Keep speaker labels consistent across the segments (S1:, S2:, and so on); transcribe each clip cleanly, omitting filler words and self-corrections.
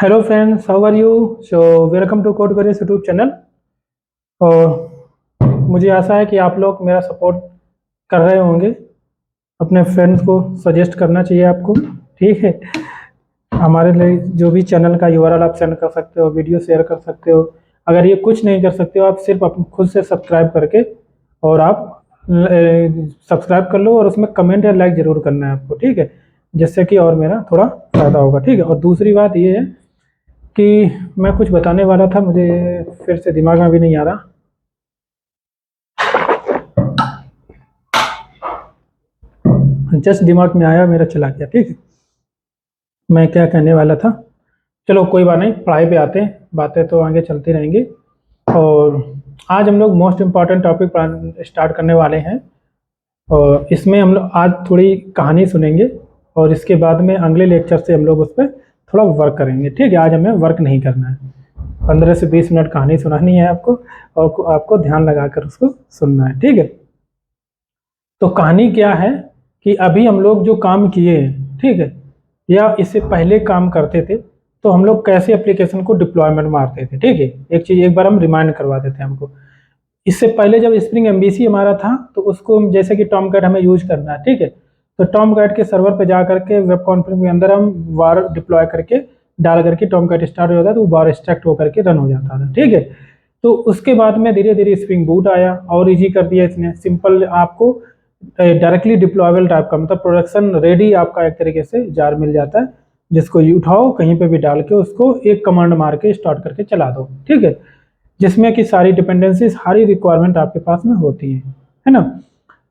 S1: Hello friends, how are you? So welcome to code careers YouTube channel. और मुझे आशा है कि आप लोग मेरा सपोर्ट कर रहे होंगे। अपने फ्रेंड्स को सजेस्ट करना चाहिए आपको, ठीक है। हमारे लिए जो भी चैनल का यूआरएल आप सेंड कर सकते हो, वीडियो शेयर कर सकते हो। अगर ये कुछ नहीं कर सकते हो, आप सिर्फ अपने खुद से सब्सक्राइब करके और आप सब्सक्राइब कर लो और उसमें कमेंट या लाइक ज़रूर करना है आपको, ठीक है। जिससे कि और मेरा थोड़ा फ़ायदा होगा, ठीक है। और दूसरी बात ये है कि मैं कुछ बताने वाला था, मुझे फिर से दिमाग में भी नहीं आ रहा। जस्ट दिमाग में आया, मेरा चला गया, ठीक है। मैं क्या कहने वाला था, चलो कोई बात नहीं, पढ़ाई पे आते हैं। बातें तो आगे चलती रहेंगी। और आज हम लोग मोस्ट इम्पॉर्टेंट टॉपिक स्टार्ट करने वाले हैं। और इसमें हम लोग आज थोड़ी कहानी सुनेंगे और इसके बाद में अगले लेक्चर से हम लोग उस पर थोड़ा वर्क करेंगे, ठीक है। आज हमें वर्क नहीं करना है। 15 से 20 मिनट कहानी सुनानी है आपको और आपको ध्यान लगाकर उसको सुनना है, ठीक है। तो कहानी क्या है कि अभी हम लोग जो काम किए हैं, ठीक है, या इससे पहले काम करते थे, तो हम लोग कैसे एप्लीकेशन को डिप्लॉयमेंट मारते थे, ठीक है। एक चीज़ एक बार हम रिमाइंड करवा देते हैं हमको। इससे पहले जब स्प्रिंग एमबीसी हमारा था, तो उसको जैसे कि टॉमकैट हमें यूज करना है, ठीक है। तो टॉमकैट के सर्वर पे जा करके वेब कॉन्फ्रेंस के अंदर हम वार डिप्लॉय करके डाल करके टॉमकैट स्टार्ट हो जाता है, तो वो वार एक्सट्रैक्ट होकर के रन हो जाता था, ठीक है। तो उसके बाद में धीरे धीरे स्प्रिंग बूट आया और इजी कर दिया इसने, सिंपल आपको डायरेक्टली डिप्लॉयबल टाइप का, मतलब प्रोडक्शन रेडी आपका एक तरीके से जार मिल जाता है, जिसको ये उठाओ कहीं पे भी डाल के उसको एक कमांड मार के स्टार्ट करके चला दो, ठीक है। जिसमें कि सारी डिपेंडेंसी, सारी रिक्वायरमेंट आपके पास में होती है ना।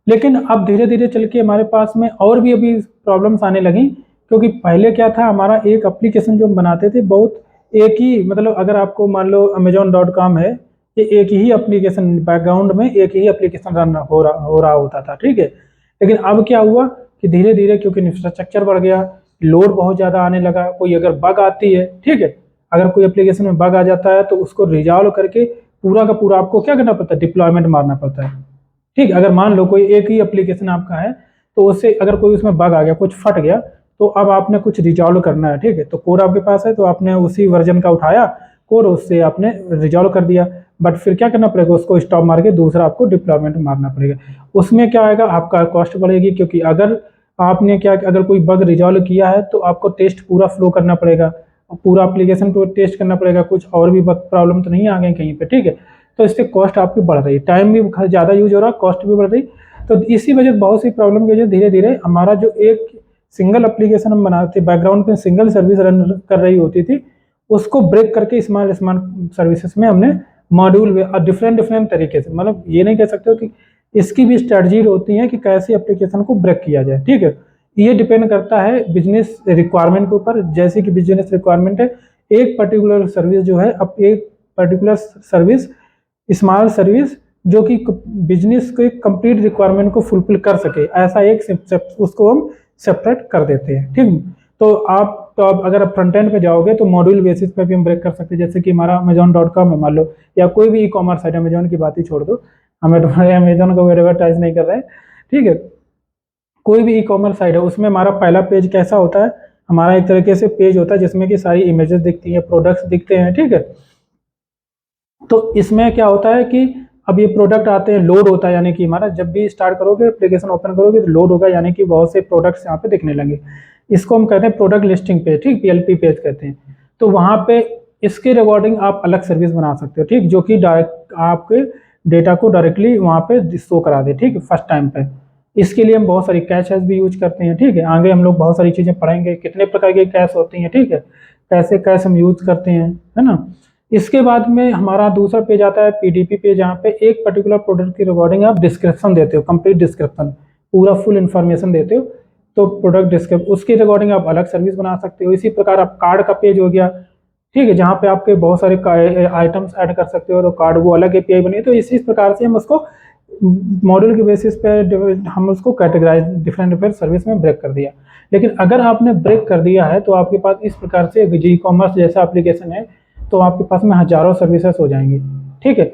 S1: लेकिन अब धीरे धीरे चल के हमारे पास में और भी अभी प्रॉब्लम्स आने लगी, क्योंकि पहले क्या था, हमारा एक एप्लीकेशन जो हम बनाते थे बहुत एक ही, मतलब अगर आपको मान लो Amazon.com है, ये एक ही एप्लीकेशन बैकग्राउंड में एक ही एप्लीकेशन रन हो रहा होता था, ठीक है। लेकिन अब क्या हुआ कि धीरे धीरे क्योंकि इंफ्रास्ट्रक्चर बढ़ गया, लोड बहुत ज़्यादा आने लगा, कोई अगर बग आती है, ठीक है, अगर कोई एप्लीकेशन में बग आ जाता है तो उसको रिजॉल्व करके पूरा का पूरा आपको क्या करना पड़ता है, डिप्लॉयमेंट मारना पड़ता है, ठीक। अगर मान लो कोई एक ही एप्लीकेशन आपका है, तो उससे अगर कोई उसमें बग आ गया, कुछ फट गया, तो अब आपने कुछ रिजॉल्व करना है, ठीक है। तो कोड आपके पास है, तो आपने उसी वर्जन का उठाया कोड, उससे आपने रिजॉल्व कर दिया। बट फिर क्या करना पड़ेगा, उसको स्टॉप मार के दूसरा आपको डिप्लॉयमेंट मारना पड़ेगा। उसमें क्या आएगा, आपका कॉस्ट बढ़ेगी, क्योंकि अगर आपने क्या, अगर कोई बग रिजॉल्व किया है तो आपको टेस्ट पूरा फ्लो करना पड़ेगा, पूरा एप्लीकेशन को टेस्ट करना पड़ेगा, कुछ और भी प्रॉब्लम तो नहीं आ गई कहीं पे, ठीक है। तो इससे कॉस्ट आपकी बढ़ रही है, टाइम भी ज़्यादा यूज हो रहा है, कॉस्ट भी बढ़ रही। तो इसी वजह से बहुत सी प्रॉब्लम की वजह धीरे धीरे हमारा जो एक सिंगल एप्लीकेशन हम बनाते थे, बैकग्राउंड पे सिंगल सर्विस रन कर रही होती थी, उसको ब्रेक करके स्मॉल स्मॉल सर्विसेज में हमने मॉड्यूल में डिफरेंट डिफरेंट तरीके से, मतलब ये नहीं कह सकते हो कि इसकी भी स्ट्रेटजी होती है कि कैसे एप्लीकेशन को ब्रेक किया जाए, ठीक है। ये डिपेंड करता है बिजनेस रिक्वायरमेंट के ऊपर। जैसे कि बिजनेस रिक्वायरमेंट है, एक पर्टिकुलर सर्विस जो है, अब एक पर्टिकुलर सर्विस, स्मॉल सर्विस जो कि बिजनेस के कंप्लीट रिक्वायरमेंट को फुलफिल कर सके, ऐसा एक उसको हम सेपरेट कर देते हैं, ठीक। तो अब अगर आप फ्रंट एंड पे जाओगे तो मॉड्यूल बेसिस पे भी हम ब्रेक कर सकते हैं। जैसे कि हमारा Amazon.com है मान लो, या कोई भी ई कॉमर्स साइट, अमेजोन की बात ही छोड़ दो, हमें तुम्हारे अमेजोन को एडवर्टाइज नहीं कर रहे हैं, ठीक है। कोई भी ई कॉमर्स साइट है, उसमें हमारा पहला पेज कैसा होता है, हमारा एक तरीके से पेज होता है जिसमें कि सारी इमेजेस दिखती हैं, प्रोडक्ट्स दिखते हैं, ठीक है। तो इसमें क्या होता है कि अब ये प्रोडक्ट आते हैं, लोड होता है, यानी कि हमारा जब भी स्टार्ट करोगे एप्लीकेशन ओपन करोगे तो लोड होगा, यानी कि बहुत से प्रोडक्ट्स यहाँ पे दिखने लगे। इसको हम कहते हैं प्रोडक्ट लिस्टिंग पेज, ठीक, पीएलपी पेज कहते हैं। तो वहाँ पे इसके रिगार्डिंग आप अलग सर्विस बना सकते हो, ठीक, जो कि डायरेक्ट आपके डेटा को डायरेक्टली वहाँ पे शो करा दे, ठीक, फर्स्ट टाइम पे। इसके लिए हम बहुत सारी कैशेस भी यूज करते हैं, ठीक है। आगे हम लोग बहुत सारी चीज़ें पढ़ेंगे, कितने प्रकार के कैश होती हैं, ठीक है, कैसे कैश हम यूज करते हैं, है ना। इसके बाद में हमारा दूसरा पेज आता है पीडीपी पेज, जहाँ पे एक पर्टिकुलर प्रोडक्ट की रिगार्डिंग आप डिस्क्रिप्शन देते हो, कंप्लीट डिस्क्रिप्शन, पूरा फुल इन्फॉर्मेशन देते हो। तो प्रोडक्ट डिस्क्रिप्शन, उसकी रिगार्डिंग आप अलग सर्विस बना सकते हो। इसी प्रकार आप कार्ड का पेज हो गया, ठीक है, जहाँ पे आपके बहुत सारे आइटम्स ऐड कर सकते हो, तो कार्ड वो अलग एपीआई बनी है। तो इसी प्रकार से हम उसको मॉड्यूल के बेसिस पे हम उसको कैटेगराइज डिफरेंट डिफरेंट सर्विस में ब्रेक कर दिया। लेकिन अगर आपने ब्रेक कर दिया है तो आपके पास इस प्रकार से ई कॉमर्स जैसा एप्लीकेशन है, तो आपके पास में हजारों सर्विसेज हो जाएंगी, ठीक है।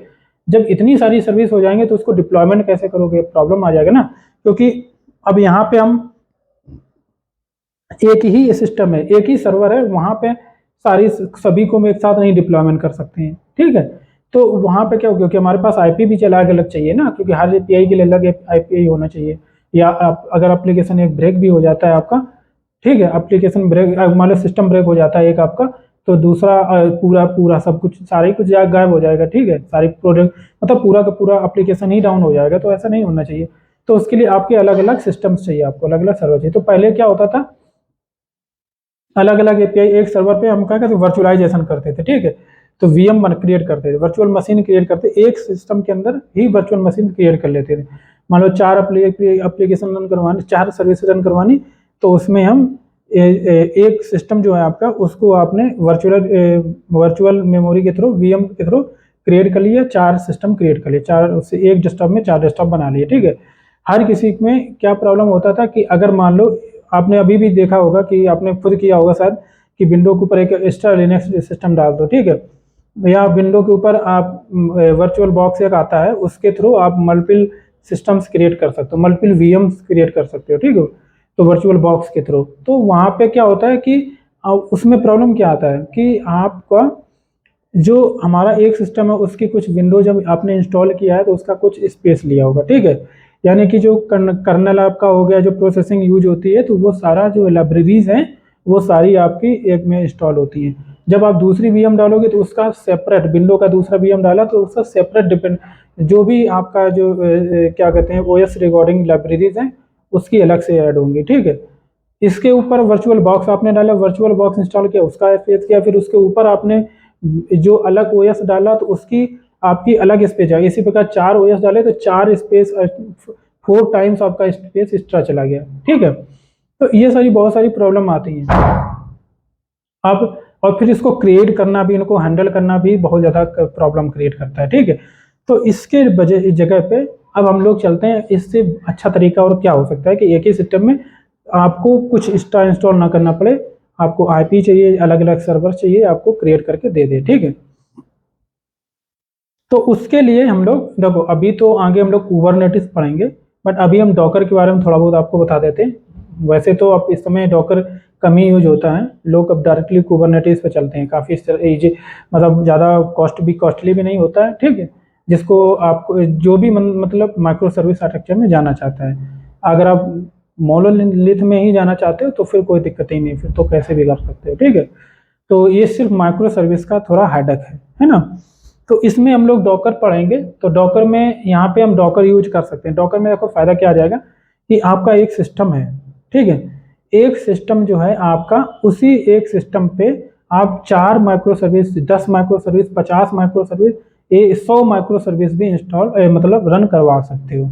S1: जब इतनी सारी सर्विस हो जाएंगे तो उसको डिप्लॉयमेंट कैसे करोगे, प्रॉब्लम आ जाएगा ना। क्योंकि अब यहाँ पे हम एक ही सिस्टम है, एक ही सर्वर है, वहाँ पे सारी सभी को हम एक साथ नहीं डिप्लॉयमेंट कर सकते हैं, ठीक है। तो वहाँ पे क्या हो, क्योंकि हमारे पास आईपी भी चला के अलग चाहिए ना, क्योंकि हर एपीआई के लिए अलग आईपी होना चाहिए। या अगर एप्लीकेशन एक ब्रेक भी हो जाता है आपका, ठीक है, एप्लीकेशन ब्रेक मान लो सिस्टम ब्रेक हो जाता है एक आपका, तो दूसरा पूरा पूरा सब कुछ सारा ही कुछ गायब हो जाएगा, ठीक है, सारी प्रोडक्ट मतलब पूरा का पूरा एप्लीकेशन ही डाउन हो जाएगा। तो ऐसा नहीं होना चाहिए। तो उसके लिए आपके अलग अलग सिस्टम्स चाहिए, आपको अलग अलग सर्वर चाहिए। तो पहले क्या होता था, अलग अलग एपीआई एक सर्वर पे हम क्या करते वर्चुअलाइजेशन करते थे, ठीक है। तो वीएम क्रिएट करते थे, वर्चुअल मशीन क्रिएट करते, एक सिस्टम के अंदर ही वर्चुअल मशीन क्रिएट कर लेते थे। मान लो 4 एप्लीकेशन रन करवानी, 4 सर्विस रन करवानी, तो उसमें हम एक सिस्टम जो है आपका, उसको आपने वर्चुअल मेमोरी के थ्रू, वीएम के थ्रू क्रिएट कर लिया, 4 सिस्टम क्रिएट कर लिए, 4 उससे एक डेस्कटॉप में 4 डेस्कटॉप बना लिए, ठीक है। हर किसी में क्या प्रॉब्लम होता था कि अगर मान लो, आपने अभी भी देखा होगा कि आपने खुद किया होगा शायद, कि विंडो के ऊपर एक एक्स्ट्रा लिनक्स सिस्टम डाल दो, ठीक है, या विंडो के ऊपर आप वर्चुअल बॉक्स एक आता है, उसके थ्रू आप मल्टीपल सिस्टम्स क्रिएट कर सकते हो, मल्टीपल वीएम्स क्रिएट कर सकते हो, ठीक है, तो वर्चुअल बॉक्स के थ्रू। तो वहाँ पे क्या होता है कि उसमें प्रॉब्लम क्या आता है कि आपका जो हमारा एक सिस्टम है, उसकी कुछ विंडो जब आपने इंस्टॉल किया है तो उसका कुछ स्पेस लिया होगा, ठीक है। यानी कि जो कर्नल आपका हो गया, जो प्रोसेसिंग यूज होती है, तो वो सारा जो लाइब्रेरीज हैं वो सारी आपकी एक में इंस्टॉल होती हैं। जब आप दूसरी वीएम डालोगे तो उसका सेपरेट, विंडो का दूसरा वीएम डाला तो उसका सेपरेट डिपेंड, जो भी आपका जो क्या कहते हैं ओएस रिकॉर्डिंग लाइब्रेरीज हैं उसकी अलग से ऐड होंगी, ठीक है। इसके ऊपर वर्चुअल बॉक्स आपने डाला, वर्चुअल बॉक्स इंस्टॉल किया, उसका स्पेस किया, फिर उसके ऊपर आपने जो अलग ओएस डाला तो उसकी आपकी अलग स्पेस जाएगी। इसी प्रकार 4 ओएस डाले तो 4 स्पेस, 4 टाइम्स आपका स्पेस एक्स्ट्रा चला गया, ठीक है। तो ये सारी बहुत सारी प्रॉब्लम आती हैं अब, और फिर इसको क्रिएट करना भी, इनको हैंडल करना भी बहुत ज़्यादा प्रॉब्लम क्रिएट करता है, ठीक है। तो इसके जगह पे अब हम लोग चलते हैं, इससे अच्छा तरीका और क्या हो सकता है कि एक ही सिस्टम में आपको कुछ एक्स्ट्रा इंस्टॉल ना करना पड़े, आपको आईपी चाहिए, अलग अलग सर्वर चाहिए, आपको क्रिएट करके दे दे, ठीक है। तो उसके लिए हम लोग देखो, अभी तो आगे हम लोग कुबरनेटिस पढ़ेंगे, बट अभी हम डॉकर के बारे में थोड़ा बहुत आपको बता देते हैं। वैसे तो अब इस समय डॉकर कम ही यूज होता है, लोग अब डायरेक्टली कुबरनेटिस पे चलते हैं, काफ़ी इजी, मतलब ज़्यादा कॉस्टली भी नहीं होता है, ठीक है। जिसको आपको जो भी मतलब माइक्रो सर्विस आर्किटेक्चर में जाना चाहता है, अगर आप मोनोलिथ में ही जाना चाहते हो तो फिर कोई दिक्कत ही नहीं, फिर तो कैसे भी कर सकते हो, ठीक है। तो ये सिर्फ माइक्रो सर्विस का थोड़ा हेडेक है ना। तो इसमें हम लोग डॉकर पढ़ेंगे, तो डॉकर में यहाँ पे हम डॉकर यूज कर सकते हैं। डॉकर में देखो फायदा क्या आ जाएगा कि आपका एक सिस्टम है, ठीक है, एक सिस्टम जो है आपका, उसी एक सिस्टम पे आप 4 micro service, 10 micro service, 50 micro service, 100 micro service भी इंस्टॉल मतलब रन करवा सकते हो,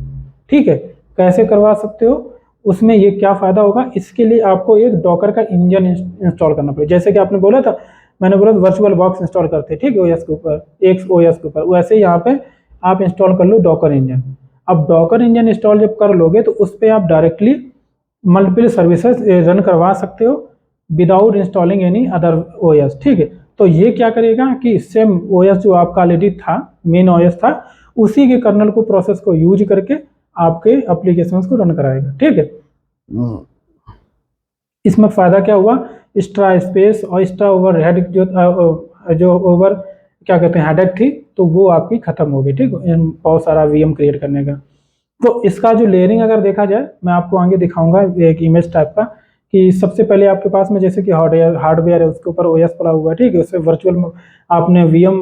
S1: ठीक है। कैसे करवा सकते हो, उसमें ये क्या फ़ायदा होगा, इसके लिए आपको एक डॉकर का इंजन इंस्टॉल करना पड़ेगा। जैसे कि आपने बोला था, मैंने बोला वर्चुअल बॉक्स इंस्टॉल करते हैं, ठीक है, ओएस के ऊपर, एक ओएस के ऊपर, वैसे ही यहाँ पे आप इंस्टॉल कर लो डॉकर इंजन। अब डॉकर इंजन इंस्टॉल जब कर लोगे तो उस पर आप डायरेक्टली मल्टीपल सर्विसेज रन करवा सकते हो without installing any other OS, ठीक है। तो ये क्या करेगा कि सेम ओएस जो आपका ऑलरेडी था, मेन ओएस था, उसी के कर्नल को, प्रोसेस को यूज करके आपके एप्लीकेशंस को रन कराएगा, ठीक है। इसमें फायदा क्या हुआ, एक्स्ट्रा स्पेस और एक्स्ट्रा ओवर हेड जो ओवर क्या कहते हैं हेडेक थी, तो वो आपकी खत्म हो गई, ठीक है, बहुत सारा वीएम क्रिएट करने का। तो इसका जो लेयरिंग अगर देखा जाए, मैं आपको आगे दिखाऊंगा एक इमेज टाइप का, कि सबसे पहले आपके पास में जैसे कि हार्डवेयर है, उसके ऊपर ओएस पड़ा हुआ है, ठीक है, उससे वर्चुअल आपने वीएम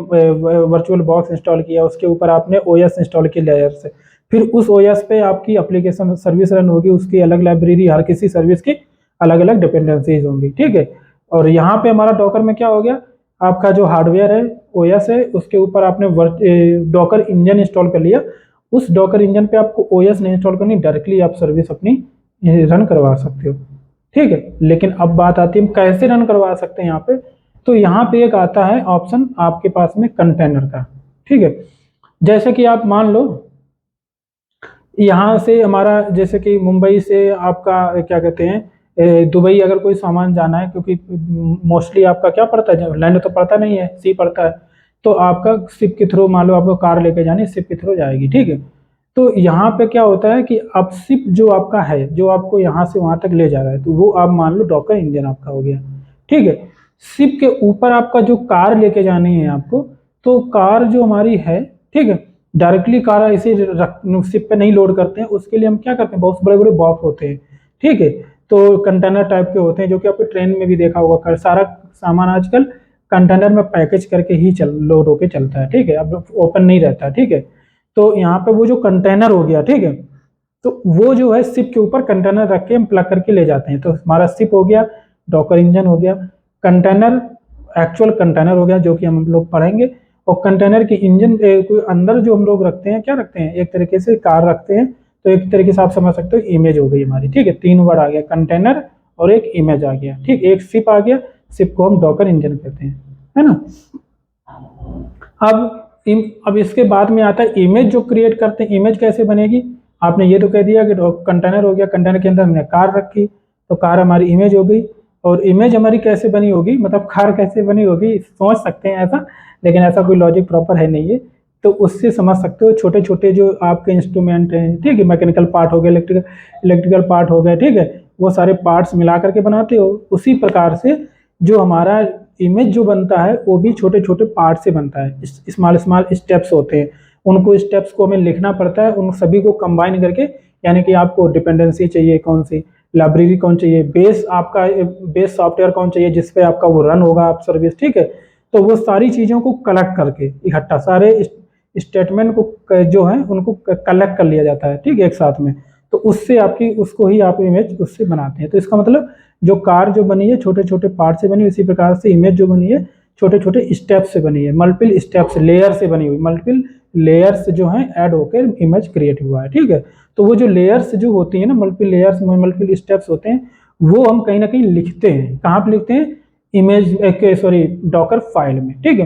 S1: वर्चुअल बॉक्स इंस्टॉल किया, उसके ऊपर आपने ओएस इंस्टॉल किया लेयर से, फिर उस ओएस पे आपकी एप्लीकेशन सर्विस रन होगी, उसकी अलग लाइब्रेरी, हर किसी सर्विस की अलग अलग डिपेंडेंसीज होंगी, ठीक है। और यहाँ पे हमारा डॉकर में क्या हो गया, आपका जो हार्डवेयर है, ओएस है, उसके ऊपर आपने डॉकर इंजन इंस्टॉल कर लिया, उस डॉकर इंजन पे आपको ओएस नहीं इंस्टॉल करनी, डायरेक्टली आप सर्विस अपनी रन करवा सकते हो, ठीक है। लेकिन अब बात आती है हम कैसे रन करवा सकते हैं यहाँ पे। तो यहाँ पे एक आता है ऑप्शन आपके पास में कंटेनर का, ठीक है। जैसे कि आप मान लो यहाँ से हमारा, जैसे कि मुंबई से आपका क्या कहते हैं दुबई अगर कोई सामान जाना है, क्योंकि मोस्टली आपका क्या पड़ता है, लैंड तो पड़ता नहीं है, सी पड़ता है, तो आपका शिप के थ्रू, मान लो आपको कार लेके जानी, शिप के थ्रू जाएगी, ठीक है। तो यहाँ पे क्या होता है कि अब शिप जो आपका है, जो आपको यहाँ से वहाँ तक ले जा रहा है, तो वो आप मान लो डॉकर इंजन आपका हो गया, ठीक है। शिप के ऊपर आपका जो कार लेके जानी है आपको, तो कार जो हमारी है, ठीक है, डायरेक्टली कार ऐसे शिप पे नहीं लोड करते हैं, उसके लिए हम क्या करते हैं, बहुत बड़े बड़े बॉक्स होते हैं, ठीक है, तो कंटेनर टाइप के होते हैं, जो कि आपको ट्रेन में भी देखा होगा, सारा सामान आजकल कंटेनर में पैकेज करके ही लोड होके चलता है, ठीक है, अब ओपन नहीं रहता है, ठीक है। तो यहाँ पे वो जो कंटेनर हो गया, ठीक है, तो वो जो है शिप के ऊपर कंटेनर रख के हम प्लग करके ले जाते हैं, तो हमारा शिप हो गया, डॉकर इंजन हो गया, कंटेनर एक्चुअल कंटेनर हो गया जो कि हम लोग पढ़ेंगे, और कंटेनर की इंजन कोई अंदर जो हम लोग रखते हैं, क्या रखते हैं, एक तरीके से कार रखते हैं, तो एक तरीके से आप समझ सकते हो इमेज हो गई हमारी, ठीक है, तीन वर्ड आ गया, कंटेनर और एक इमेज आ गया, ठीक, एक शिप आ गया, शिप को हम डॉकर इंजन कहते हैं, है ना। अब इसके बाद में आता है इमेज जो क्रिएट करते हैं, इमेज कैसे बनेगी, आपने ये तो कह दिया कि कंटेनर हो गया, कंटेनर के अंदर हमने कार रखी, तो कार हमारी इमेज हो गई, और इमेज हमारी कैसे बनी होगी, मतलब कार कैसे बनी होगी, सोच सकते हैं ऐसा, लेकिन ऐसा कोई लॉजिक प्रॉपर है नहीं है, तो उससे समझ सकते हो, छोटे छोटे जो आपके इंस्ट्रूमेंट हैं, ठीक है, मैकेनिकल पार्ट हो गए, इलेक्ट्रिकल पार्ट हो गए, ठीक है, वो सारे पार्ट्स मिला करके बनाते हो, उसी प्रकार से जो हमारा इमेज जो बनता है वो भी छोटे छोटे पार्ट से बनता है, स्मॉल स्मॉल स्टेप्स होते हैं, उनको स्टेप्स को हमें लिखना पड़ता है, उन सभी को कंबाइन करके, यानी कि आपको डिपेंडेंसी चाहिए कौन सी, लाइब्रेरी कौन चाहिए, बेस आपका बेस सॉफ्टवेयर कौन चाहिए जिसपे आपका वो रन होगा आप सर्विस, ठीक है, तो वो सारी चीज़ों को कलेक्ट करके इकट्ठा सारे स्टेटमेंट को जो है उनको कलेक्ट कर लिया जाता है, ठीक है, एक साथ में, तो उससे आपकी उसको ही आप इमेज उससे बनाते हैं, तो इसका मतलब जो कार जो बनी है छोटे छोटे पार्ट से बनी, उसी प्रकार से इमेज जो बनी है छोटे छोटे स्टेप से बनी है, मल्टीपल स्टेप्स लेयर से बनी हुई, मल्टीपल लेयर्स जो हैं ऐड होकर इमेज क्रिएट हुआ है, ठीक है, तो वो जो लेयर्स जो होती है ना, मल्टीपल लेयर्स मल्टीपल स्टेप्स होते हैं, वो हम कहीं ना कहीं लिखते हैं, कहाँ पे लिखते हैं, इमेज सॉरी डॉकर फाइल में, ठीक है,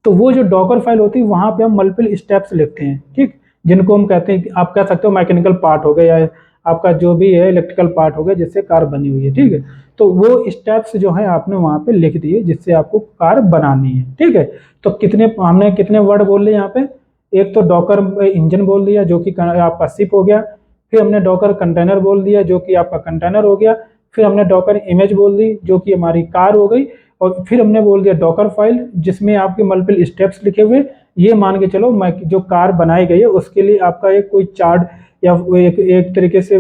S1: तो वो जो डॉकर फाइल होती है वहां पे हम मल्टीपल स्टेप्स लिखते हैं, ठीक, जिनको हम कहते हैं, आप कह सकते हो मैकेनिकल पार्ट हो गया या आपका जो भी है इलेक्ट्रिकल पार्ट हो गया जिससे कार बनी हुई है, ठीक है, तो वो स्टेप्स जो है आपने वहां पे लिख दिए जिससे आपको कार बनानी है, ठीक है, तो हमने कितने वर्ड बोल लिए यहाँ पे, एक तो डॉकर इंजन बोल दिया जो कि आपका शिप हो गया, फिर हमने डॉकर कंटेनर बोल दिया जो कि आपका कंटेनर हो गया, फिर हमने डॉकर इमेज बोल दी जो कि हमारी कार हो गई, और फिर हमने बोल दिया डॉकर फाइल जिसमें आपके मल्टीपल स्टेप्स लिखे हुए, ये मान के चलो मैं जो कार बनाई गई है उसके लिए आपका एक कोई चार्ट या एक तरीके से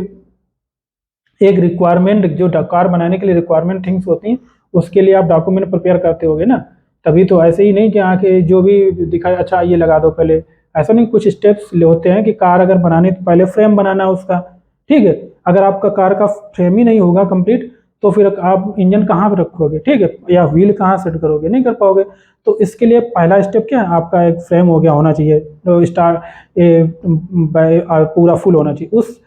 S1: एक रिक्वायरमेंट, जो कार बनाने के लिए रिक्वायरमेंट थिंग्स होती हैं उसके लिए आप डॉक्यूमेंट प्रिपेयर करते होगे ना, तभी तो, ऐसे ही नहीं कि आके जो भी दिखाए अच्छा ये लगा दो पहले, ऐसा नहीं, कुछ स्टेप्स होते हैं कि कार अगर बनानी तो पहले फ्रेम बनाना है उसका, ठीक है, अगर आपका कार का फ्रेम ही नहीं होगा कंप्लीट तो फिर आप इंजन कहाँ पे रखोगे, ठीक है, या व्हील कहाँ सेट करोगे, नहीं कर पाओगे, तो इसके लिए पहला स्टेप क्या है, आपका एक फ्रेम हो गया होना चाहिए, तो पूरा फुल होना चाहिए, उस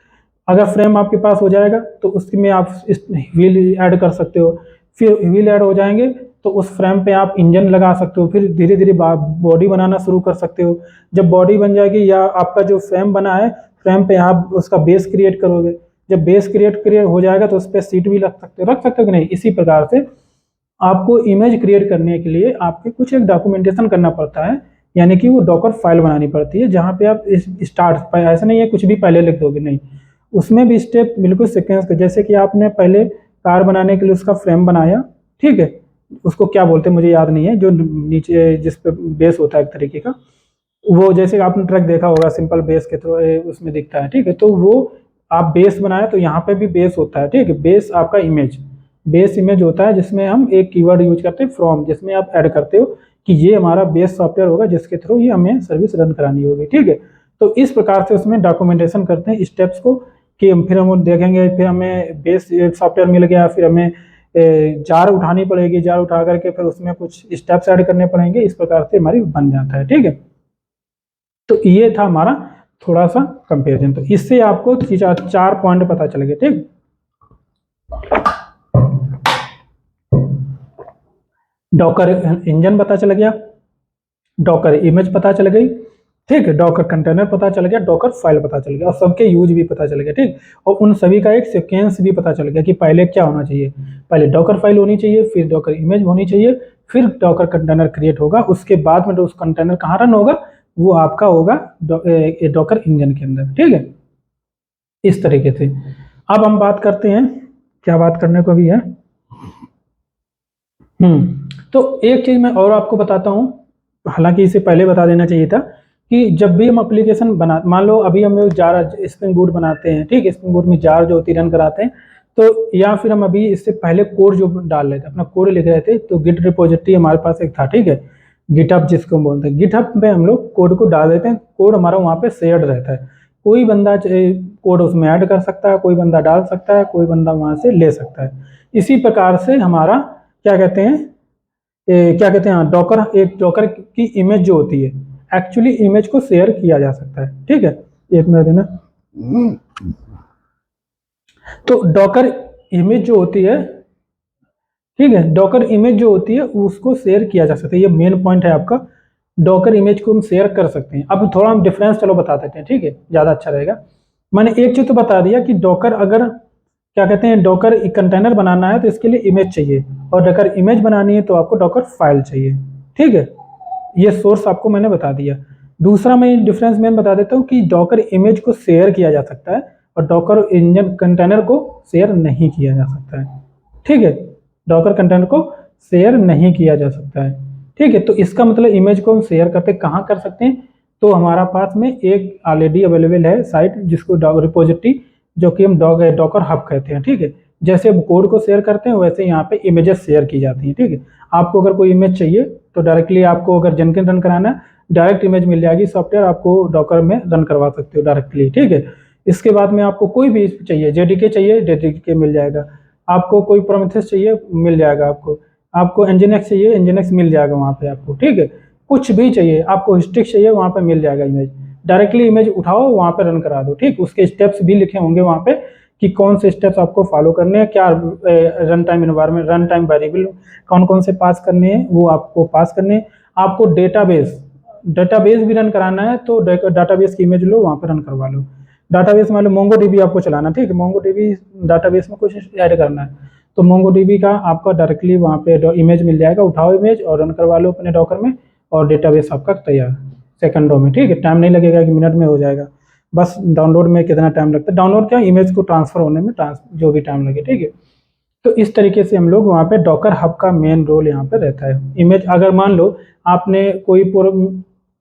S1: अगर फ्रेम आपके पास हो जाएगा तो उसमें आप इस व्हील ऐड कर सकते हो, फिर व्हील ऐड हो जाएंगे तो उस फ्रेम पे आप इंजन लगा सकते हो, फिर धीरे धीरे बॉडी बनाना शुरू कर सकते हो, जब बॉडी बन जाएगी या आपका जो फ्रेम बना है फ्रेम पे आप उसका बेस क्रिएट करोगे, जब बेस क्रिएट हो जाएगा तो उस पर सीट भी रख सकते हो कि नहीं, इसी प्रकार से आपको इमेज क्रिएट करने के लिए आपके कुछ एक डॉक्यूमेंटेशन करना पड़ता है, यानी कि वो डॉकर फाइल बनानी पड़ती है जहाँ पे आप स्टार्ट, ऐसा नहीं है कुछ भी पहले लिख दोगे, नहीं, उसमें भी स्टेप बिल्कुल सीक्वेंस के, जैसे कि आपने पहले कार बनाने के लिए उसका फ्रेम बनाया, ठीक है, उसको क्या बोलते हैं मुझे याद नहीं है, जो नीचे जिस पे बेस होता है एक तरीके का, वो जैसे आपने ट्रक देखा होगा सिंपल बेस के थ्रू उसमें दिखता है, ठीक है, तो वो आप बेस बनाए तो यहाँ पे भी बेस होता है, ठीक है, बेस आपका इमेज, बेस इमेज होता है जिसमें हम एक कीवर्ड यूज करते हैं फ्रॉम, जिसमें आप ऐड करते हो कि ये हमारा बेस सॉफ्टवेयर होगा जिसके थ्रू ये हमें सर्विस रन करानी होगी, ठीक है, तो इस प्रकार से उसमें डॉक्यूमेंटेशन करते हैं स्टेप्स को, कि फिर हम देखेंगे, फिर हमें बेस सॉफ्टवेयर मिल गया, फिर हमें जार उठानी पड़ेगी, जार उठा करके फिर उसमें कुछ स्टेप्स ऐड करने पड़ेंगे, इस प्रकार से हमारी बन जाता है, ठीक है, तो ये था हमारा थोड़ा सा कंपेरिजन, तो इससे आपको चार पॉइंट पता चल गए, ठीक, डॉकर इंजन पता चल गया, डॉकर इमेज पता चल गई, ठीक है, डॉकर कंटेनर पता चल गया, डॉकर फाइल पता चल गया, और सबके यूज भी पता चल गया, ठीक, और उन सभी का एक सीक्वेंस भी पता चल गया कि पहले क्या होना चाहिए, पहले डॉकर फाइल होनी चाहिए, फिर डॉकर इमेज होनी चाहिए, फिर डॉकर कंटेनर क्रिएट होगा, उसके बाद में उस कंटेनर कहाँ रन होगा, वो आपका होगा डॉकर इंजन के अंदर, ठीक है, इस तरीके से। अब हम बात करते हैं, क्या बात करने को भी है, तो एक चीज़ मैं और आपको बताता हूँ, हालांकि इसे पहले बता देना चाहिए था कि जब भी हम एप्लीकेशन बना, मान लो अभी हम लोग जार स्प्रिंग बूट बनाते हैं, ठीक है, स्प्रिंग बूट में जार जो होती है रन कराते हैं, तो या फिर हम अभी इससे पहले कोड जो डाल रहे थे, अपना कोड लिख रहे थे, तो गिट रिपोजिटरी हमारे पास एक था, ठीक है, गिटहब जिसको हम बोलते हैं, गिटहब में हम लोग कोड को डाल देते हैं, कोड हमारा वहाँ पे शेयर्ड रहता है, कोई बंदा कोड उसमें ऐड कर सकता है, कोई बंदा डाल सकता है, कोई बंदा वहाँ से ले सकता है। इसी प्रकार से हमारा क्या कहते हैं, क्या कहते हैं, डॉकर, एक डॉकर की इमेज जो होती है, एक्चुअली इमेज को शेयर किया जा सकता है, ठीक है। एक मिनट देना। तो डॉकर इमेज जो होती है, ठीक है, डॉकर इमेज जो होती है उसको शेयर किया जा सकता है, ये मेन पॉइंट है आपका, डॉकर इमेज को हम शेयर कर सकते हैं। अब थोड़ा हम डिफरेंस चलो बता देते हैं, ठीक है, ज़्यादा अच्छा रहेगा। मैंने एक चीज़ तो बता दिया कि डॉकर, अगर क्या कहते हैं, डॉकर कंटेनर बनाना है तो इसके लिए इमेज चाहिए, और डॉकर इमेज बनानी है तो आपको डॉकर फाइल चाहिए, ठीक है, ये सोर्स आपको मैंने बता दिया। दूसरा मैं डिफरेंस मैं बता देता हूँ कि डॉकर इमेज को शेयर किया जा सकता है और डॉकर इंजन कंटेनर को शेयर नहीं किया जा सकता है, ठीक है, डॉकर कंटेनर को शेयर नहीं किया जा सकता है, ठीक है। तो इसका मतलब इमेज को हम शेयर करते कहाँ कर सकते हैं, तो हमारा पास में एक ऑलरेडी अवेलेबल है साइट जिसको रिपोजिटरी, जो कि हम डॉकर हब कहते हैं, ठीक है। जैसे हम कोड को शेयर करते हैं वैसे यहाँ पे इमेजेस शेयर की जाती हैं, ठीक है। आपको अगर कोई इमेज चाहिए तो डायरेक्टली आपको अगर जेनकिन रन कराना है, डायरेक्ट इमेज मिल जाएगी, सॉफ्टवेयर आपको डॉकर में रन करवा सकते हो डायरेक्टली, ठीक है। इसके बाद में आपको कोई भी चाहिए, जेडीके चाहिए जेडीके मिल जाएगा, आपको कोई प्रोमेथेस चाहिए मिल जाएगा, आपको एनजीएनएक्स चाहिए एनजीएनएक्स मिल जाएगा वहाँ पे आपको, ठीक है। कुछ भी चाहिए, आपको हिस्ट्रिक चाहिए वहाँ पे मिल जाएगा इमेज, डायरेक्टली इमेज उठाओ वहाँ पे रन करा दो, ठीक। उसके स्टेप्स भी लिखे होंगे वहाँ पे कि कौन से स्टेप्स आपको फॉलो करने हैं, क्या run time environment, run time variable कौन कौन से पास करने हैं वो आपको पास करने हैं। आपको डेटाबेस भी रन कराना है तो डाटाबेस की इमेज लो वहाँ पे रन करवा लो। डाटाबेस मान लो मोंगो डीबी आपको चलाना, ठीक है, मोंगो डीबी डाटाबेस में कुछ ऐड करना है, तो मोंगो डीबी का आपका डायरेक्टली वहाँ पे इमेज मिल जाएगा, उठाओ इमेज और रन करवा लो अपने डॉकर में, और डेटाबेस आपका तैयार सेकंडों में, ठीक है। टाइम नहीं लगेगा कि मिनट में हो जाएगा, बस डाउनलोड में कितना टाइम लगता है, डाउनलोड क्या, इमेज को ट्रांसफर होने में जो भी टाइम लगे, ठीक है। तो इस तरीके से हम लोग वहाँ पे डॉकर हब का मेन रोल यहाँ पे रहता है। इमेज अगर मान लो आपने कोई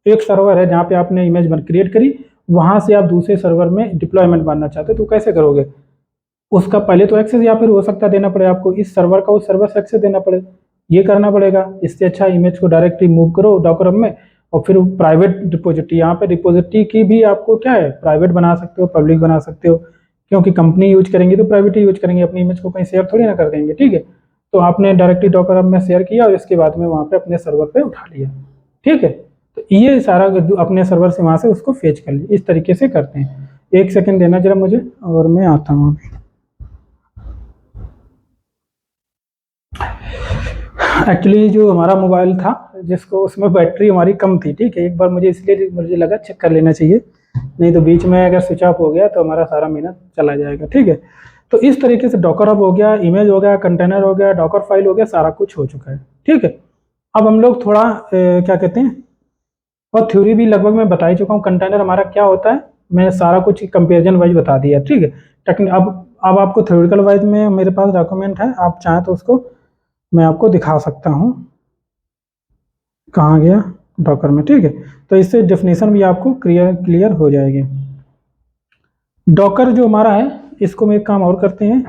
S1: एक सर्वर है जहाँ पे आपने इमेज क्रिएट करी, वहाँ से आप दूसरे सर्वर में डिप्लॉयमेंट मारना चाहते हो तो कैसे करोगे, उसका पहले तो एक्सेस या फिर हो सकता है देना पड़े आपको, इस सर्वर का उस सर्वर से एक्सेस देना पड़े, ये करना पड़ेगा। इससे अच्छा इमेज को डायरेक्टली मूव करो डॉकर हब में, और फिर प्राइवेट रिपोजिटरी, यहाँ पे रिपोजिटरी की भी आपको क्या है, प्राइवेट बना सकते हो, पब्लिक बना सकते हो, क्योंकि कंपनी यूज करेंगे तो प्राइवेट ही यूज करेंगे, अपनी इमेज को कहीं शेयर थोड़ी ना कर देंगे, ठीक है। तो आपने डायरेक्टली डॉकर हब में शेयर किया और इसके बाद में वहाँ पे अपने सर्वर पे उठा लिया, ठीक है। तो ये सारा अपने सर्वर से वहाँ से उसको फेच कर लिया, इस तरीके से करते हैं। एक सेकंड देना जरा मुझे और मैं आता हूँ। एक्चुअली जो हमारा मोबाइल था जिसको, उसमें बैटरी हमारी कम थी, ठीक है, एक बार मुझे लगा चेक कर लेना चाहिए, नहीं तो बीच में अगर स्विच ऑफ हो गया तो हमारा सारा मेहनत चला जाएगा, ठीक है। तो इस तरीके से डॉकर हब हो गया, इमेज हो गया, कंटेनर हो गया, डॉकर फाइल हो गया, सारा कुछ हो चुका है, ठीक है। अब हम लोग थोड़ा क्या कहते हैं, और थ्योरी भी लगभग मैं बता ही चुका हूँ, कंटेनर हमारा क्या होता है मैं सारा कुछ कंपेरिजन वाइज बता दिया, ठीक है। अब आपको थ्योरिकल वाइज में मेरे पास डॉक्यूमेंट है, आप चाहें तो उसको मैं आपको दिखा सकता हूँ, कहाँ गया, डॉकर में, ठीक है। तो इससे डेफिनेशन भी आपको क्लियर हो जाएगी। डॉकर जो हमारा है, इसको हम एक काम और करते हैं,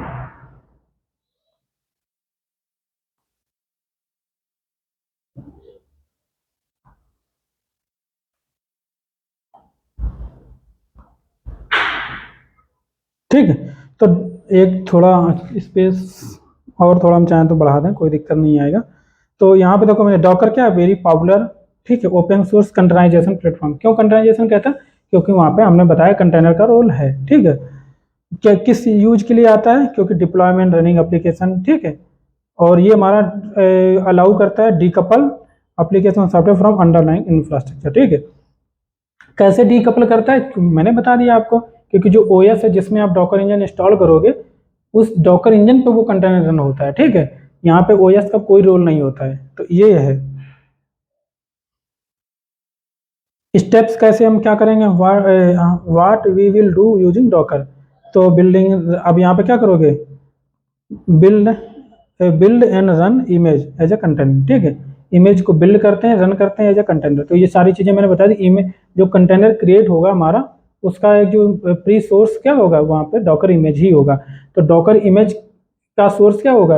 S1: ठीक है। तो एक थोड़ा स्पेस और थोड़ा हम चाहें तो बढ़ा दें, कोई दिक्कत नहीं आएगा। तो यहाँ पे देखो मैंने डॉकर क्या है, वेरी पॉपुलर, ठीक है, ओपन सोर्स कंटेनराइजेशन प्लेटफॉर्म। क्यों कंटेनराइजेशन कहता है, क्योंकि वहाँ पे हमने बताया कंटेनर का रोल है, ठीक है। क्या किस यूज के लिए आता है, क्योंकि डिप्लॉयमेंट रनिंग एप्लीकेशन, ठीक है। और ये हमारा अलाउ करता है decouple application software from underlying infrastructure, ठीक है। कैसे डीकपल करता है मैंने बता दिया आपको, क्योंकि जो ओएस है जिसमें आप डॉकर इंजन इंस्टॉल करोगे, उस डॉकर इंजन पे वो कंटेनर रन होता है, ठीक है। यहाँ पे ओएस का कोई रोल नहीं होता है, तो ये है स्टेप्स कैसे हम क्या करेंगे, what we will do using Docker. तो बिल्डिंग, अब यहाँ पे क्या करोगे, build build and run image as a container, ठीक है। इमेज को बिल्ड करते हैं, रन करते हैं एज ए कंटेनर। तो ये सारी चीज़ें मैंने बता दी। इमेज जो कंटेनर क्रिएट होगा हमारा, उसका एक जो प्री सोर्स क्या होगा, वहाँ पे डॉकर इमेज ही होगा। तो डॉकर इमेज का सोर्स क्या होगा,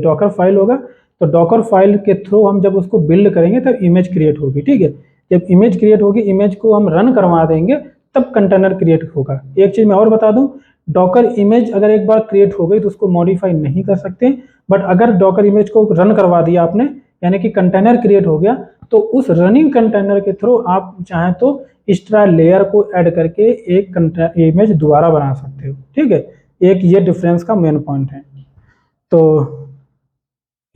S1: डॉकर फाइल होगा। तो डॉकर फाइल के थ्रू हम जब उसको बिल्ड करेंगे तब इमेज क्रिएट होगी, ठीक है। जब इमेज क्रिएट होगी, इमेज को हम रन करवा देंगे, तब कंटेनर क्रिएट होगा। एक चीज़ मैं और बता दूं, डॉकर इमेज अगर एक बार क्रिएट हो गई तो उसको मॉडिफाई नहीं कर सकते, बट अगर डॉकर इमेज को रन करवा दिया आपने, यानी कि कंटेनर क्रिएट हो गया, तो उस रनिंग कंटेनर के थ्रू आप चाहें तो एक्स्ट्रा लेयर को ऐड करके एक इमेज दोबारा बना सकते हो, ठीक है। एक ये डिफरेंस का मेन पॉइंट है। तो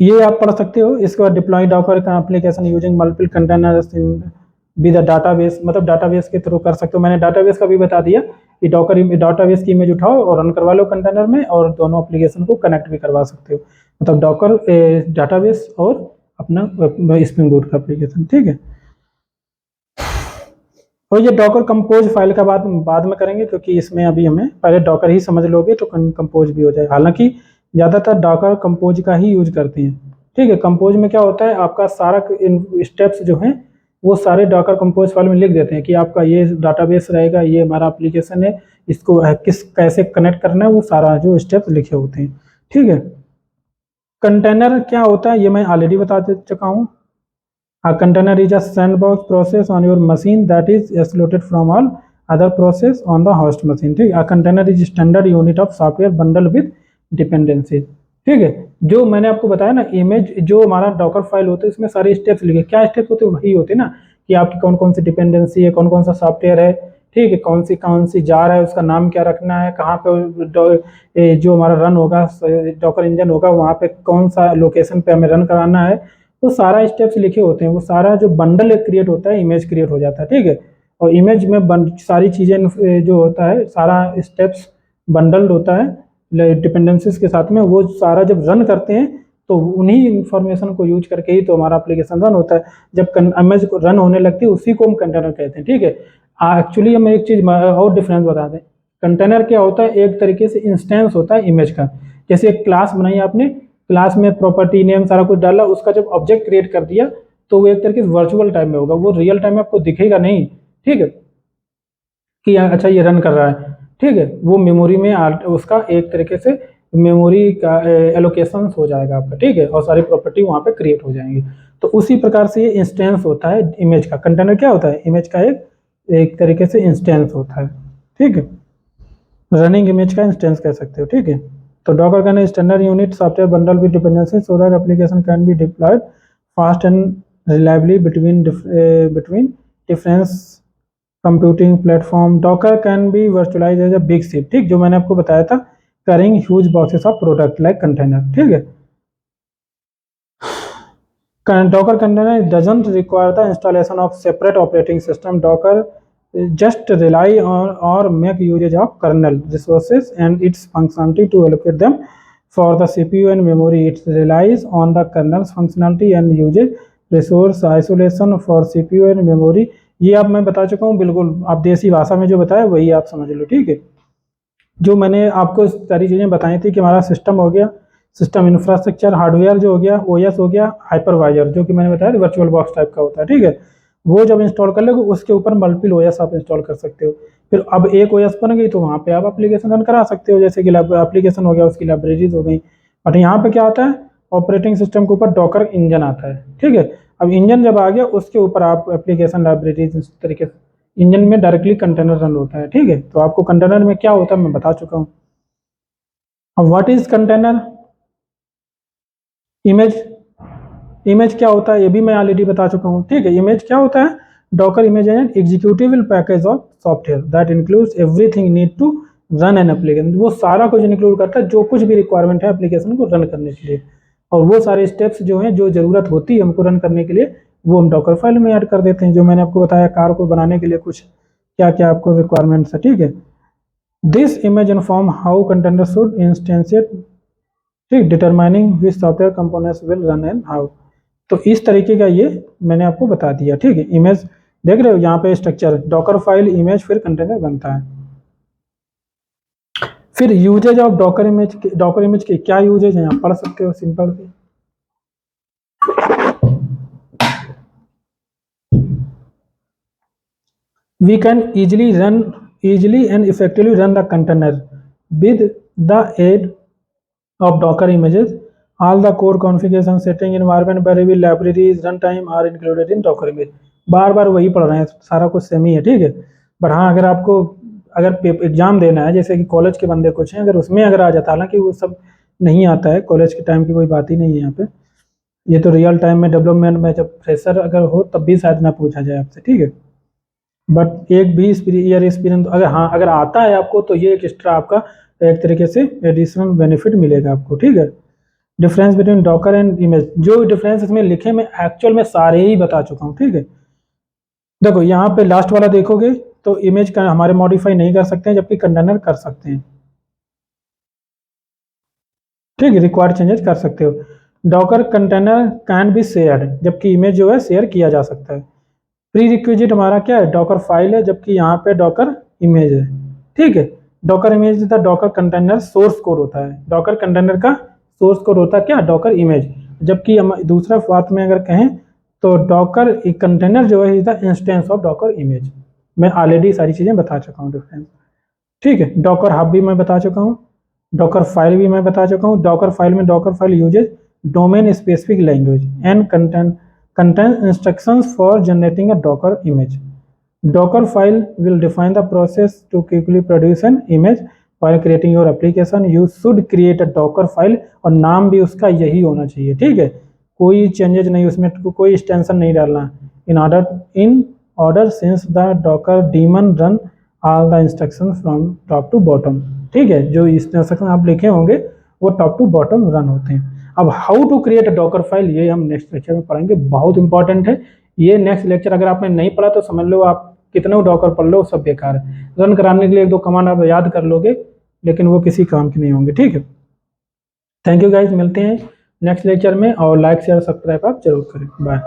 S1: ये आप पढ़ सकते हो। इसके बाद डिप्लॉय डॉकर का application using multiple containers in with the database, मतलब डाटाबेस के थ्रू कर सकते हो। मैंने डाटाबेस का भी बता दिया कि डॉकर डाटाबेस की इमेज उठाओ और रन करवा लो कंटेनर में, और दोनों एप्लीकेशन को कनेक्ट भी करवा सकते हो, मतलब डॉकर डाटाबेस और अपना स्प्रिंग बूट का एप्लीकेशन, ठीक है। और ये डॉकर कंपोज फाइल का बाद में करेंगे, क्योंकि इसमें अभी हमें पहले डॉकर ही समझ लोगे तो कंपोज भी हो जाए। हालांकि ज़्यादातर डॉकर कंपोज का ही यूज करते हैं, ठीक है। कंपोज में क्या होता है, आपका सारा स्टेप्स जो हैं वो सारे डॉकर कंपोज फाइल में लिख देते हैं कि आपका ये डाटाबेस रहेगा, ये हमारा एप्लीकेशन है, इसको किस कैसे कनेक्ट करना है, वो सारा जो स्टेप्स लिखे होते हैं, ठीक है। कंटेनर क्या होता है ये मैं ऑलरेडी बता चुका हूँ। A container is a sandbox process on your machine that is isolated from all other process on the host machine, ठीक है। A container is standard unit of software bundle with dependencies, ठीक है। जो मैंने आपको बताया ना, इमेज जो हमारा डॉकर फाइल होता है उसमें सारे स्टेप्स लिखे, क्या स्टेप्स होते हैं, वही होते हैं ना, कि आपकी कौन कौन सी डिपेंडेंसी है, कौन कौन सा सॉफ्टवेयर है, ठीक है, कौन सी जार है, उसका नाम क्या रखना है, कहाँ पे जो हमारा रन होगा डॉकर इंजन होगा, वहाँ पे कौन सा लोकेशन पे हमें रन कराना है, वो सारा स्टेप्स लिखे होते हैं। वो सारा जो बंडल क्रिएट होता है, इमेज क्रिएट हो जाता है, ठीक है। और इमेज में सारी चीज़ें जो होता है, सारा स्टेप्स बंडल्ड होता है डिपेंडेंसीज के साथ में। वो सारा जब रन करते हैं तो उन्हीं इंफॉर्मेशन को यूज करके ही तो हमारा एप्लीकेशन रन होता है। जब इमेज को रन होने लगती है उसी को हम कंटेनर कहते हैं, ठीक है। एक्चुअली हम एक चीज़ और डिफरेंस बता दें। कंटेनर क्या होता है, एक तरीके से इंस्टेंस होता है इमेज का। जैसे एक क्लास बनाई आपने, क्लास में प्रॉपर्टी नेम सारा कुछ डाला, उसका जब ऑब्जेक्ट क्रिएट कर दिया तो वो एक तरीके से वर्चुअल टाइम में होगा, वो रियल टाइम में आपको दिखेगा नहीं, ठीक है, कि अच्छा ये रन कर रहा है, ठीक है। वो मेमोरी में उसका एक तरीके से मेमोरी का एलोकेशन हो जाएगा आपका, ठीक है, और सारी प्रॉपर्टी वहाँ पे क्रिएट हो जाएंगी। तो उसी प्रकार से ये इंस्टेंस होता है इमेज का। कंटेनर क्या होता है, इमेज का एक तरीके से इंस्टेंस होता है, ठीक है। रनिंग इमेज का इंस्टेंस कह सकते हो, ठीक है। तो Docker can standard unit software bundle with dependency so that application can be deployed fast and reliably between difference computing platform. Docker can be virtualise as a big ship, ठीक, जो मैंने आपको बताया था, carrying huge boxes of product like container, ठीक है। Docker container doesn't require the installation of separate operating system. Docker just rely on or make usage of kernel resources and its functionality to allocate them for the CPU and memory. It relies on the kernel's functionality and uses resource isolation for CPU and memory. ये अब मैं बता चुका हूँ, बिल्कुल आप देसी भाषा में जो बताया वही आप समझ लो, ठीक है। जो मैंने आपको सारी चीज़ें बताई थी कि हमारा सिस्टम हो गया, सिस्टम इंफ्रास्ट्रक्चर, हार्डवेयर जो हो गया, ओएस हो गया, हाइपरवाइजर जो कि मैंने बताया वर्चुअल बॉक्स टाइप का होता है, ठीक है। वो जब इंस्टॉल कर लोगे उसके ऊपर मल्टीपल ओएस आप इंस्टॉल कर सकते हो। फिर अब एक ओएस बन गई तो वहाँ पे आप एप्लीकेशन रन करा सकते हो, जैसे कि एप्लीकेशन हो गया, उसकी लाइब्रेरीज हो गई। बट यहाँ पे क्या आता है, ऑपरेटिंग सिस्टम के ऊपर डॉकर इंजन आता है, ठीक है। अब इंजन जब आ गया उसके ऊपर आप एप्लीकेशन लाइब्रेरीज इस तरीके से, इंजन में डायरेक्टली कंटेनर रन होता है, ठीक है। तो आपको कंटेनर में क्या होता है मैं बता चुका हूँ। अब व्हाट इज कंटेनर, इमेज क्या होता है ये भी मैं ऑलरेडी बता चुका हूँ, ठीक है। इमेज क्या होता है, Docker image an executable package of software that includes everything need to run an application. वो सारा कुछ इंक्लूड करता है जो कुछ भी रिक्वायरमेंट है एप्लीकेशन को रन करने के लिए, और वो सारे स्टेप्स जो हैं जो जरूरत होती है हमको रन करने के लिए वो हम डॉकर फाइल में ऐड कर देते हैं। जो मैंने आपको बताया कार को बनाने के लिए कुछ क्या क्या आपको रिक्वायरमेंट्स है, ठीक है। This image inform how container should instantiate, ठीक, determining which software components will run and how. तो इस तरीके का ये मैंने आपको बता दिया, ठीक है। इमेज देख रहे हो यहाँ पे स्ट्रक्चर, डॉकर फाइल, इमेज, फिर कंटेनर बनता है। फिर यूजेज ऑफ डॉकर इमेज के क्या यूजेज हैं आप पढ़ सकते हो सिंपल से। We can easily and effectively run the container with the aid of Docker images. All the core configuration setting environment variable libraries runtime are included in Docker image. बार बार वही पढ़ रहे हैं, सारा कुछ सेम ही है, ठीक है। बट हाँ, अगर आपको एग्जाम देना है, जैसे कि कॉलेज के बंदे कुछ हैं, अगर उसमें अगर आ जाता, हालांकि वो सब नहीं आता है, कॉलेज के टाइम की कोई बात ही नहीं है यहाँ पे। ये तो रियल टाइम में डेवलपमेंट में जब फ्रेशर अगर हो तब भी शायद ना पूछा जाए आपसे, ठीक है। बट एक भी ईयर एक्सपीरियंस अगर हाँ अगर आता है आपको तो ये एक एक्स्ट्रा आपका एक तरीके से एडिशनल बेनिफिट मिलेगा आपको, ठीक है। Difference between Docker and image, जो डिफरेंस इसमें लिखे मैं एक्चुअल में सारे ही बता चुका हूँ, ठीक है। देखो यहाँ पे लास्ट वाला देखोगे तो इमेज का हमारे मॉडिफाई नहीं कर सकते हैं, जबकि कंटेनर कर सकते हैं, ठीक है। रिक्वायर्ड चेंजेस कर सकते हो। Docker container can be shared, जबकि इमेज जो है शेयर किया जा सकता है। प्री रिक्विजिट हमारा क्या है, डॉकर फाइल है, जबकि यहाँ पे डॉकर इमेज है, ठीक है। डॉकर इमेज तथा डॉकर कंटेनर सोर्स कोड होता है, डॉकर कंटेनर का सोर्स कोड होता है क्या, डॉकर इमेज। जबकि हम दूसरा बात में अगर कहें तो डॉकर कंटेनर जो है is the instance of Docker image. मैं ऑलरेडी सारी चीजें बता चुका हूँ डिफरेंस, ठीक है। डॉकर हब भी मैं बता चुका हूँ, डॉकर फाइल भी मैं बता चुका हूँ। डॉकर फाइल में Docker file uses domain specific language and contain instructions for generating a Docker image. Docker file will define the process to quickly produce an image while creating your application. You should create a Docker file और नाम भी उसका यही होना चाहिए, ठीक है। कोई चेंजेस नहीं, उसमें कोई एक्सटेंशन नहीं डालना। in order since the Docker daemon run all the instructions from top to bottom, ठीक है। जो इंस्ट्रक्शन आप लिखे होंगे वो टॉप टू बॉटम रन होते हैं। अब how to create a Docker file ये हम नेक्स्ट लेक्चर में पढ़ेंगे, बहुत इंपॉर्टेंट है ये नेक्स्ट लेक्चर। अगर आपने नहीं पढ़ा तो समझ लो आप कितना डॉकर पढ़ लो सब बेकार है। रन कराने के लिए एक दो कमांड आप याद कर लोगे लेकिन वो किसी काम के नहीं होंगे, ठीक है। थैंक यू गाइज, मिलते हैं नेक्स्ट लेक्चर में और लाइक शेयर सब्सक्राइब आप जरूर करें। बाय।